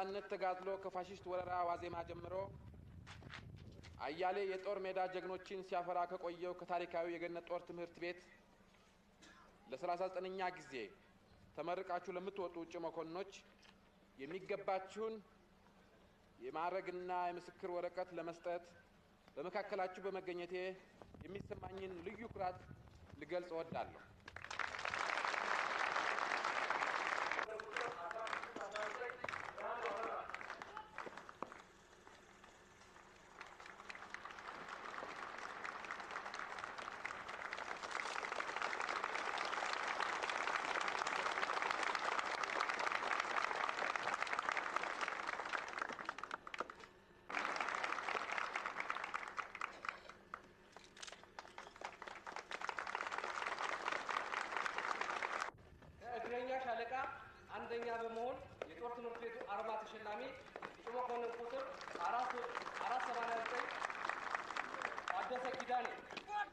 የነጻነት ተጋድሎ ከፋሽስት ወረራ ዋዜማ ጀምሮ አያሌ የጦር ሜዳ ጀግኖችን ሲያፈራ ከቆየው ከታሪካዊ የገነት ጦር ትምህርት ቤት ለ39ኛ ጊዜ ተመርቃችሁ ለምትወጡ ውጭ መኮንኖች የሚገባችሁን የማዕረግና የምስክር ወረቀት ለመስጠት በመካከላችሁ በመገኘቴ የሚሰማኝን ልዩ ኩራት ልገልጽ እወዳለሁ። እግረኛ ሻለቃ አንደኛ በመሆን የጦር ትምህርት ቤቱ አርማ ተሸላሚ ጭሞኮን